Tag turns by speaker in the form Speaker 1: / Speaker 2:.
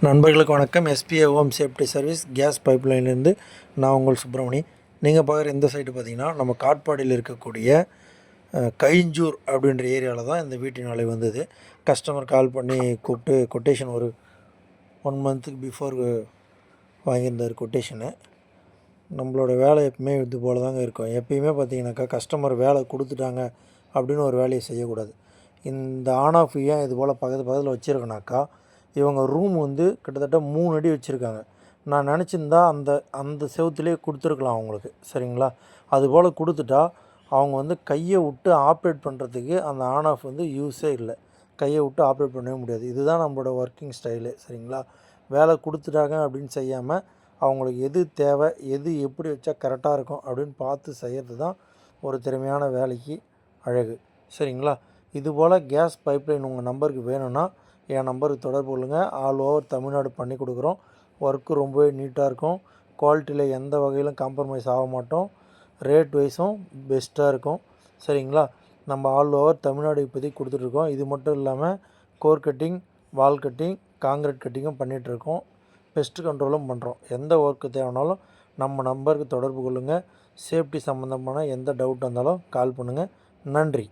Speaker 1: நண்பர்களுக்கு வணக்கம். SPA home safety service gas பைப்லைன்லேருந்து நான் உங்கள் சுப்பிரமணி. நீங்கள் பார்க்குற இந்த சைட்டு பார்த்திங்கன்னா நம்ம காட்பாடியில் இருக்கக்கூடிய கைஞ்சூர் அப்படின்ற ஏரியாவில் தான் இந்த வீட்டின் அலை வந்தது. கஸ்டமர் கால் பண்ணி கூப்பிட்டு கொட்டேஷன் ஒரு 1 மந்த்துக்கு பிஃபோர் வாங்கியிருந்தார் கொட்டேஷனு. நம்மளோட வேலை எப்பவுமே இது போல் தாங்க இருக்கும். எப்பயுமே பார்த்திங்கனாக்கா கஸ்டமர் வேலை கொடுத்துட்டாங்க அப்படின்னு ஒரு வேலையை செய்யக்கூடாது. இந்த ஆன் ஆஃப் ஏன் இது போல் பக்கத்தில் வச்சுருக்கனாக்கா, இவங்க ரூம் வந்து கிட்டத்தட்ட 3 அடி வச்சுருக்காங்க. நான் நினச்சிருந்தா அந்த செவுத்துலேயே கொடுத்துருக்கலாம் அவங்களுக்கு, சரிங்களா? அதுபோல் கொடுத்துட்டா அவங்க வந்து கையை விட்டு ஆப்ரேட் பண்ணுறதுக்கு அந்த ஆன் ஆஃப் வந்து யூஸே இல்லை. கையை விட்டு ஆப்ரேட் பண்ணவே முடியாது. இதுதான் நம்மளோட ஒர்க்கிங் ஸ்டைலு, சரிங்களா? வேலை கொடுத்துட்டாங்க அப்படின்னு செய்யாமல் அவங்களுக்கு எது தேவை, எது எப்படி வச்சா கரெக்டாக இருக்கும் அப்படின்னு பார்த்து செய்கிறது தான் ஒரு திறமையான வேலைக்கு அழகு, சரிங்களா? இதுபோல் கேஸ் பைப்லைன் உங்கள் நம்பருக்கு வேணும்னா என் நம்பருக்கு தொடர்பு கொள்ளுங்கள். ஆல் ஓவர் தமிழ்நாடு பண்ணி கொடுக்குறோம். ஒர்க்கு ரொம்பவே நீட்டாக இருக்கும். குவாலிட்டியில் எந்த வகையிலும் காம்ப்ரமைஸ் ஆக மாட்டோம். ரேட் வைஸும் பெஸ்ட்டாக இருக்கும், சரிங்களா? நம்ம ஆல் ஓவர் தமிழ்நாடு இப்போதைக்கு கொடுத்துட்ருக்கோம். இது மட்டும் இல்லாமல் கோர் கட்டிங், வால் கட்டிங், காங்கிரீட் கட்டிங்கும் பண்ணிகிட்ருக்கோம். பெஸ்ட் கண்ட்ரோலும் பண்ணுறோம். எந்த ஒர்க்கு தேவைனாலும் நம்ம நம்பருக்கு தொடர்பு கொள்ளுங்கள். சேஃப்டி சம்மந்தமான எந்த டவுட் வந்தாலும் கால் பண்ணுங்கள். நன்றி.